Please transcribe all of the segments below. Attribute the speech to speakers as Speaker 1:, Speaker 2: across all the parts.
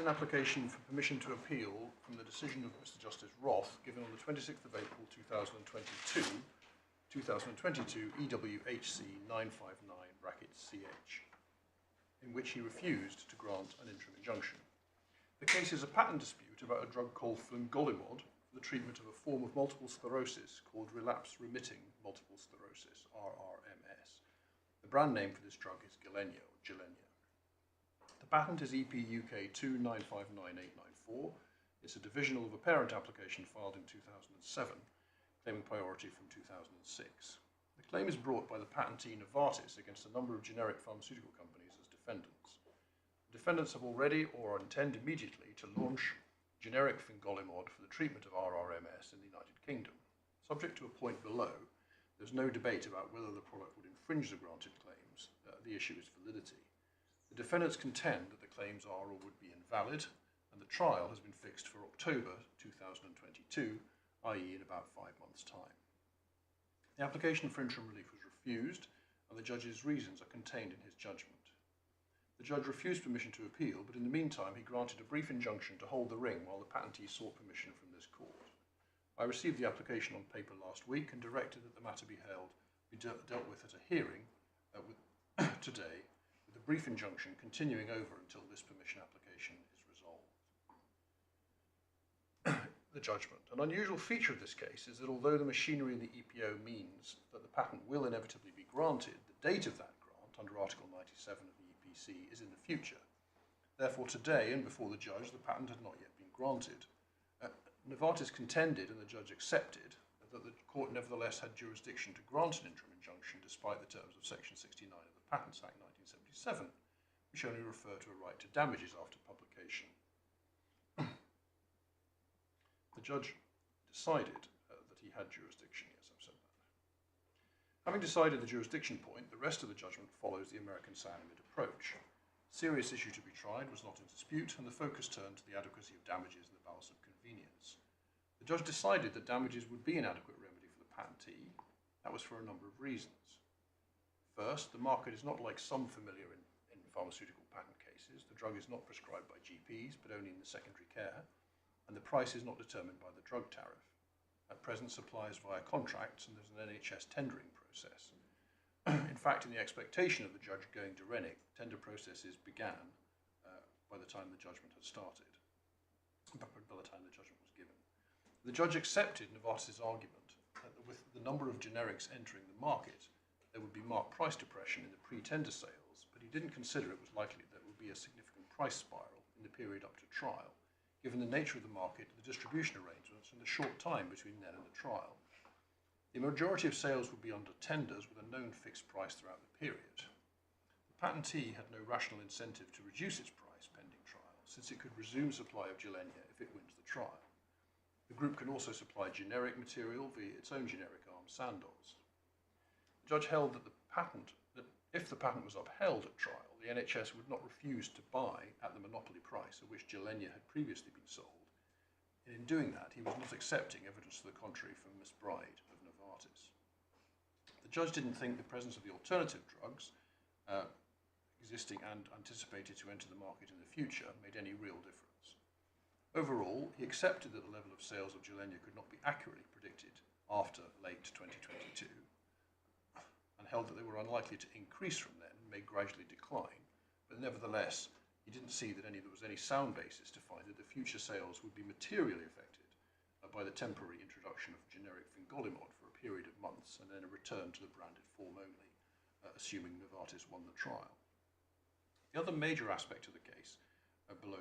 Speaker 1: an application for permission to appeal from the decision of Mr Justice Roth given on the 26th of April 2022 EWHC 959-CH, in which he refused to grant an interim injunction. The case is a patent dispute about a drug called fingolimod for the treatment of a form of multiple sclerosis called relapse remitting multiple sclerosis, RRMS. The brand name for this drug is Gilenya or Gilenya. The patent is EP UK 2959894. It's a divisional of a parent application filed in 2007, claiming priority from 2006. The claim is brought by the patentee Novartis against a number of generic pharmaceutical companies as defendants. The defendants have already or intend immediately to launch generic fingolimod for the treatment of RRMS in the United Kingdom. Subject to a point below, there's no debate about whether the product would infringe the granted claims. The issue is validity. The defendants contend that the claims are or would be invalid, and the trial has been fixed for October 2022, i.e. in about 5 months' time. The application for interim relief was refused, and the judge's reasons are contained in his judgment. The judge refused permission to appeal, but in the meantime he granted a brief injunction to hold the ring while the patentee sought permission from this court. I received the application on paper last week and directed that the matter be dealt with at a hearing today, with a brief injunction continuing over until this permission application is resolved. The judgment. An unusual feature of this case is that although the machinery in the EPO means that the patent will inevitably be granted, the date of that grant under Article 97 of the EPC is in the future. Therefore, today and before the judge, the patent had not yet been granted. Novartis contended, and the judge accepted, that the court nevertheless had jurisdiction to grant an interim injunction despite the terms of Section 69 of the Patents Act 1977, which only refer to a right to damages after publication. The judge decided that he had jurisdiction. Yes, I've said that. Having decided the jurisdiction point, the rest of the judgment follows the American cyanamide approach. The serious issue to be tried was not in dispute, and the focus turned to the adequacy of damages and the balance of convenience. The judge decided that damages would be an adequate remedy for the patentee. That was for a number of reasons. First, the market is not like some familiar in pharmaceutical patent cases. The drug is not prescribed by GPs, but only in the secondary care, and the price is not determined by the drug tariff. At present, supply is via contracts, and there's an NHS tendering process. In fact, in the expectation of the judge going to Rennick, tender processes began by the time the judgment had started, by the time the judgment was given. The judge accepted Novartis' argument that with the number of generics entering the market, there would be marked price depression in the pre-tender sales, but he didn't consider it was likely that there would be a significant price spiral in the period up to trial, given the nature of the market, the distribution arrangements, and the short time between then and the trial. The majority of sales would be under tenders with a known fixed price throughout the period. The patentee had no rational incentive to reduce its price pending trial, since it could resume supply of Gilenya if it wins the trial. The group can also supply generic material via its own generic arm, Sandoz. The judge held that if the patent was upheld at trial, the NHS would not refuse to buy at the monopoly price at which Gilenya had previously been sold. And in doing that, he was not accepting evidence to the contrary from Miss Bride of Novartis. The judge didn't think the presence of the alternative drugs existing and anticipated to enter the market in the future made any real difference. Overall, he accepted that the level of sales of Gilenya could not be accurately predicted after late 2022, and held that they were unlikely to increase from then and may gradually decline, but nevertheless, he didn't see that there was any sound basis to find that the future sales would be materially affected by the temporary introduction of generic fingolimod for a period of months and then a return to the branded form only, assuming Novartis won the trial. The other major aspect of the case, below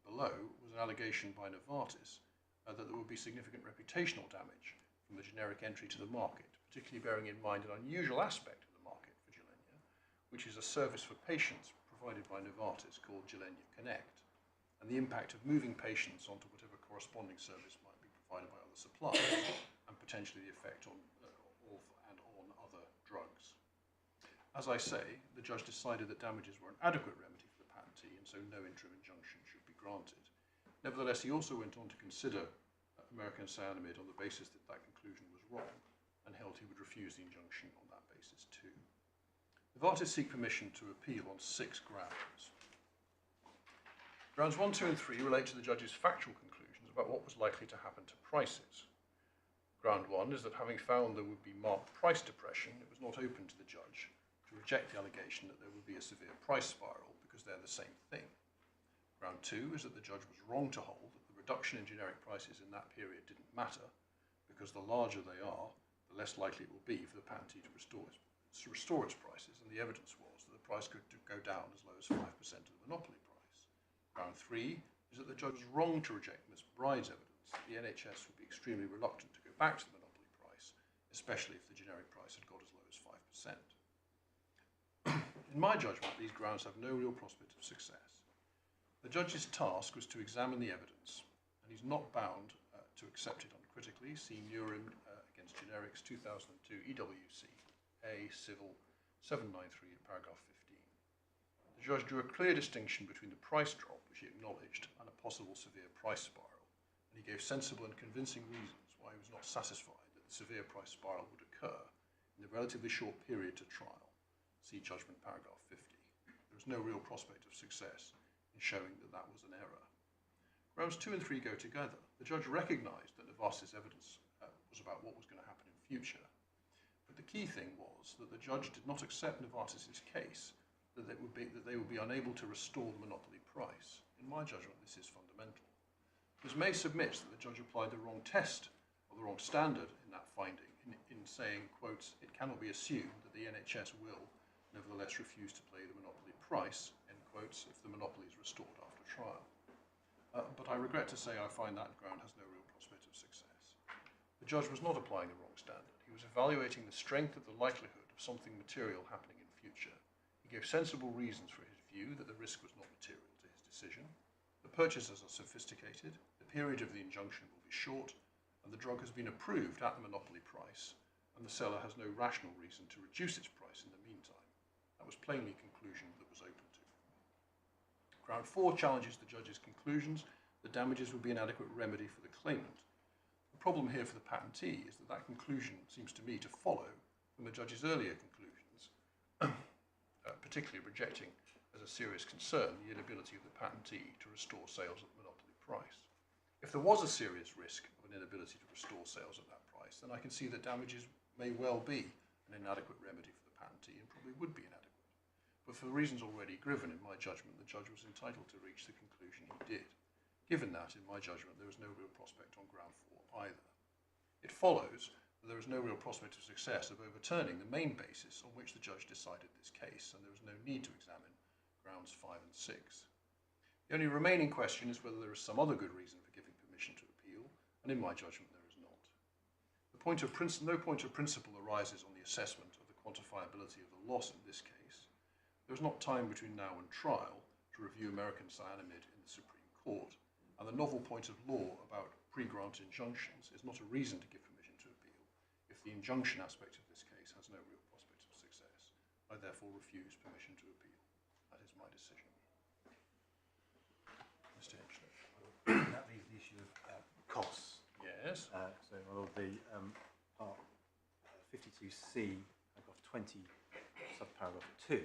Speaker 1: was an allegation by Novartis that there would be significant reputational damage from the generic entry to the market, particularly bearing in mind an unusual aspect of the market for Gilenya, which is a service for patients provided by Novartis called Gilenya Connect, and the impact of moving patients onto whatever corresponding service might be provided by other suppliers, and potentially the effect on other drugs. As I say, the judge decided that damages were an adequate remedy for the patentee, and so no interim injunction should be granted. Nevertheless, he also went on to consider American cyanamide on the basis that that conclusion was wrong, and held he would refuse the injunction on that basis too. Novartis seek permission to appeal on 6 grounds. Grounds 1, 2 and 3 relate to the judge's factual conclusions about what was likely to happen to prices. Ground 1 is that having found there would be marked price depression, it was not open to the judge to reject the allegation that there would be a severe price spiral because they're the same thing. Ground 2 is that the judge was wrong to hold that the reduction in generic prices in that period didn't matter because the larger they are, the less likely it will be for the patentee to restore its prices, and the evidence was that the price could go down as low as 5% of the monopoly price. Ground 3 is that the judge was wrong to reject Ms Bride's evidence that the NHS would be extremely reluctant to go back to the monopoly price, especially if the generic price had got as low as 5%. In my judgment, these grounds have no real prospect of success. The judge's task was to examine the evidence, and he's not bound to accept it uncritically. See Interim against Generics 2002 EWC A Civil 793 in paragraph 15. The judge drew a clear distinction between the price drop, which he acknowledged, and a possible severe price spiral, and he gave sensible and convincing reasons why he was not satisfied that the severe price spiral would occur in the relatively short period to trial. See judgment paragraph 50. There was no real prospect of success in showing that that was an error. Grounds 2 and 3 go together. The judge recognised that Novartis' evidence was about what was going to happen in future, but the key thing was that the judge did not accept Novartis' case that they would be unable to restore the monopoly price. In my judgment, this is fundamental. Ms May submits that the judge applied the wrong test or the wrong standard in that finding in saying, quotes, "It cannot be assumed that the NHS will nevertheless refuse to pay the monopoly price," end quotes, if the monopoly is restored after trial. But I regret to say I find that ground has no real prospect of success. The judge was not applying the wrong standard. He was evaluating the strength of the likelihood of something material happening in future. He gave sensible reasons for his view that the risk was not material to his decision. The purchasers are sophisticated, the period of the injunction will be short, and the drug has been approved at the monopoly price, and the seller has no rational reason to reduce its price in the meantime. That was plainly a conclusion that was open to. Ground 4 challenges the judge's conclusions that damages would be an adequate remedy for the claimant. The problem here for the patentee is that that conclusion seems to me to follow from the judge's earlier conclusions, particularly rejecting as a serious concern the inability of the patentee to restore sales at the monopoly price. If there was a serious risk of an inability to restore sales at that price, then I can see that damages may well be an inadequate remedy for the patentee and probably would be inadequate. But for the reasons already given, in my judgment, the judge was entitled to reach the conclusion he did. Given that, in my judgment, there is no real prospect on ground 4 either. It follows that there is no real prospect of success of overturning the main basis on which the judge decided this case, and there is no need to examine grounds 5 and 6. The only remaining question is whether there is some other good reason for giving permission to appeal, and in my judgment, there is not. No point of principle arises on the assessment of the quantifiability of the loss in this case. There is not time between now and trial to review American cyanamide in the Supreme Court, and the novel point of law about pre-grant injunctions is not a reason to give permission to appeal if the injunction aspect of this case has no real prospect of success. I therefore refuse permission to appeal. That is my decision. Mr Hinchliffe.
Speaker 2: That leaves the issue of costs.
Speaker 1: Yes.
Speaker 2: So, well, the part 52C, paragraph 20, subparagraph 2,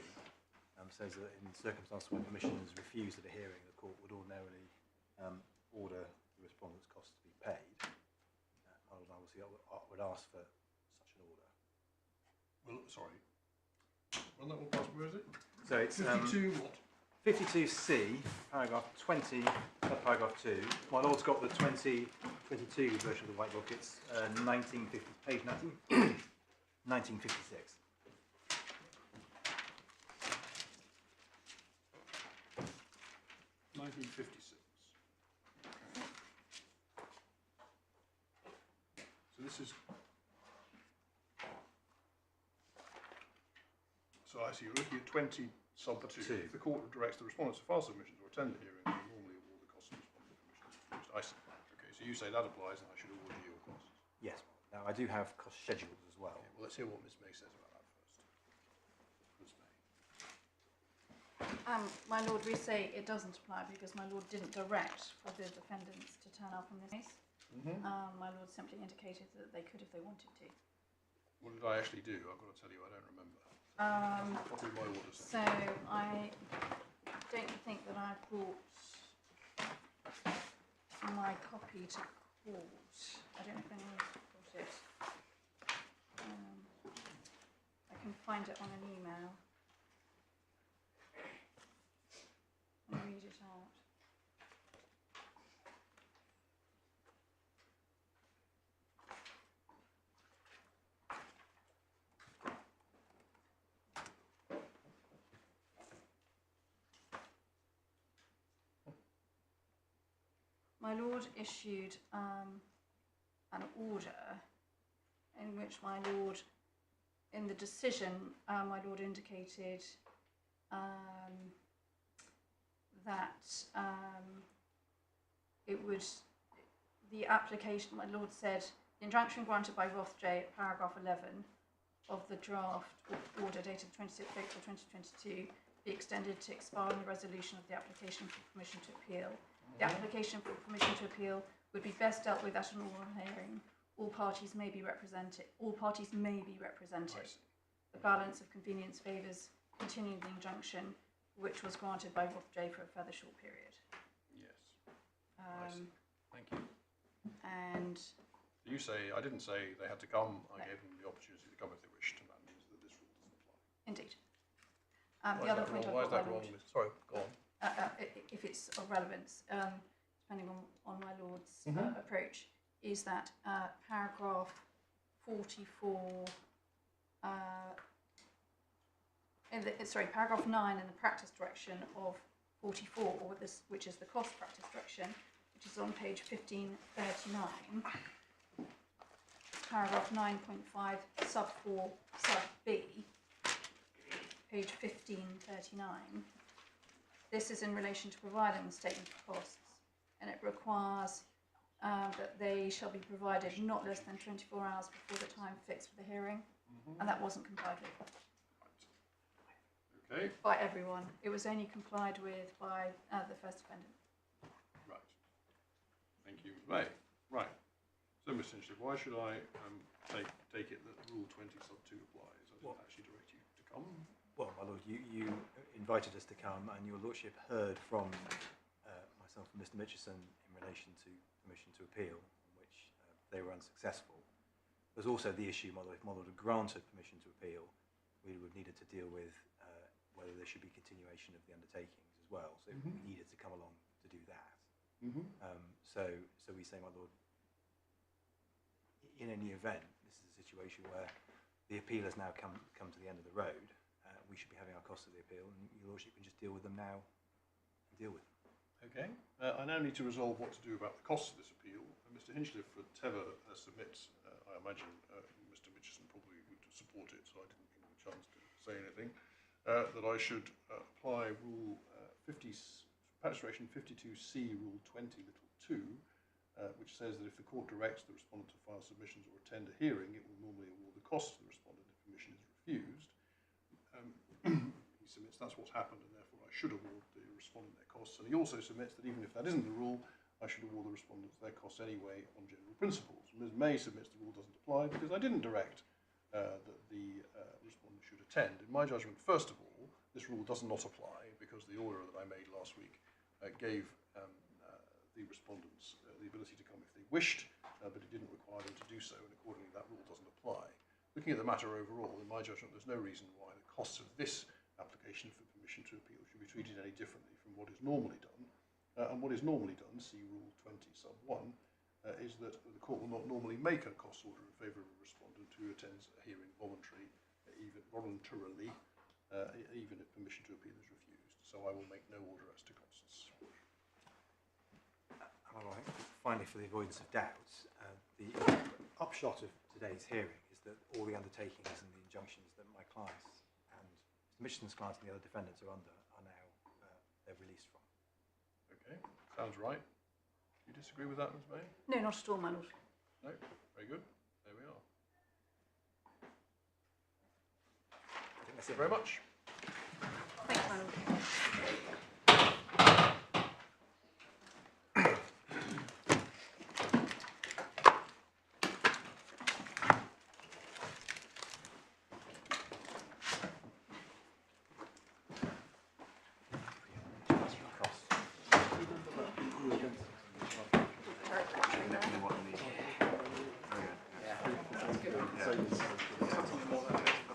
Speaker 2: says that in circumstances where permission is refused at a hearing, the court would ordinarily order the respondent's costs to be paid. I would ask for such an order.
Speaker 1: Well, sorry. Run that one past, where is it?
Speaker 2: So it's
Speaker 1: 52 what?
Speaker 2: 52C, paragraph 20, paragraph 2. My Lord's got the 2022 version of the White Book. It's 1950, page 19, 1956.
Speaker 1: So this is. So I see you're looking at 20 sub 2. If the court directs the respondents to file submissions or attend the hearing, they normally award the costs of respondent permissions. I see. Okay, so you say that applies, and I should award you your costs.
Speaker 2: Yes. Now I do have cost schedules as well.
Speaker 1: Okay, well, let's hear what Ms May says about that first. Ms May.
Speaker 3: My Lord, we say it doesn't apply because my Lord didn't direct for the defendants to turn up on this case. My Lord simply indicated that they could if they wanted to.
Speaker 1: What did I actually do? I've got to tell you, I don't remember. What did my orders say?
Speaker 3: So I don't think that I brought my copy to court. I don't know if anyone's got it. I can find it on an email and read it out. My Lord issued an order in which my Lord, in the decision, my Lord indicated that it would, the application, my Lord said, the injunction granted by Roth J at paragraph 11 of the draft order dated 26th April 2022 be extended to expire on the resolution of the application for permission to appeal. The application for permission to appeal would be best dealt with at an oral hearing. All parties may be represented. The balance of convenience favours continuing the injunction, which was granted by Roth J for a further short period.
Speaker 1: Yes. I see. Thank you.
Speaker 3: And
Speaker 1: You say, I didn't say they had to come. I gave them the opportunity to come if they wished, and that means that this rule doesn't apply.
Speaker 3: indeed. The other point I've
Speaker 1: Why is
Speaker 3: got,
Speaker 1: that
Speaker 3: my
Speaker 1: wrong?
Speaker 3: Lord,
Speaker 1: Sorry, go on.
Speaker 3: if it's of relevance, depending on my Lord's approach, is that paragraph 44, paragraph 9 in the practice direction of 44, or this, which is the cost practice direction, which is on page 1539, paragraph 9.5, sub 4, sub B, page 1539. This is in relation to providing the statement of costs, and it requires that they shall be provided not less than 24 hours before the time fixed for the hearing, and that wasn't complied with
Speaker 1: Okay.
Speaker 3: by everyone. It was only complied with by the first defendant.
Speaker 1: Right. Thank you, Ms. May. Right. So, Mr. Hinchliffe, why should I take it that Rule 20 sub 2 applies? I didn't actually direct you to come.
Speaker 2: Well, my lord, you invited us to come, and your lordship heard from myself and Mr Mitchison in relation to permission to appeal, on which they were unsuccessful. There's also the issue, my lord, if my lord had granted permission to appeal, we would have needed to deal with whether there should be continuation of the undertakings as well. So we needed to come along to do that. So we say, my lord, in any event, this is a situation where the appeal has now come to the end of the road. We should be having our costs of the appeal, and your lordship can just deal with them now and deal with them.
Speaker 1: Okay. I now need to resolve what to do about the costs of this appeal. Mr. Hinchliffe for Teva submits, I imagine Mr. Mitchison probably would support it, so I didn't give him a chance to say anything, that I should apply Rule 50, Practice Direction 52C, Rule 20, little 2, which says that if the court directs the respondent to file submissions or attend a hearing, it will normally award the costs to the respondent if permission is refused. He submits that's what's happened, and therefore I should award the respondent their costs. And he also submits that even if that isn't the rule, I should award the respondents their costs anyway on general principles. Ms. May submits the rule doesn't apply because I didn't direct that the respondent should attend. In my judgment, first of all, this rule does not apply because the order that I made last week gave the respondents the ability to come if they wished, but it didn't require them to do so, and accordingly that rule doesn't apply. Looking at the matter overall, in my judgment, there's no reason why the costs of this application for permission to appeal should be treated any differently from what is normally done. And what is normally done, see Rule 20 sub 1, is that the court will not normally make a cost order in favour of a respondent who attends a hearing voluntarily, even if permission to appeal is refused. So I will make no order as to costs.
Speaker 2: All right. Finally, for the avoidance of doubts, the upshot of today's hearing is that all the undertakings and the injunctions that my clients and Mr Mitchison's clients and the other defendants are under are now they're released from.
Speaker 1: Okay, sounds right. Do you disagree with that, Ms. May?
Speaker 3: No, not at all, my Lord.
Speaker 1: No? Very good. There we are.
Speaker 2: I think that's
Speaker 1: Thank you
Speaker 2: it.
Speaker 1: very much.
Speaker 3: Thank you, my Lord.
Speaker 4: exactly what I need. Okay.
Speaker 5: Yeah, that's good.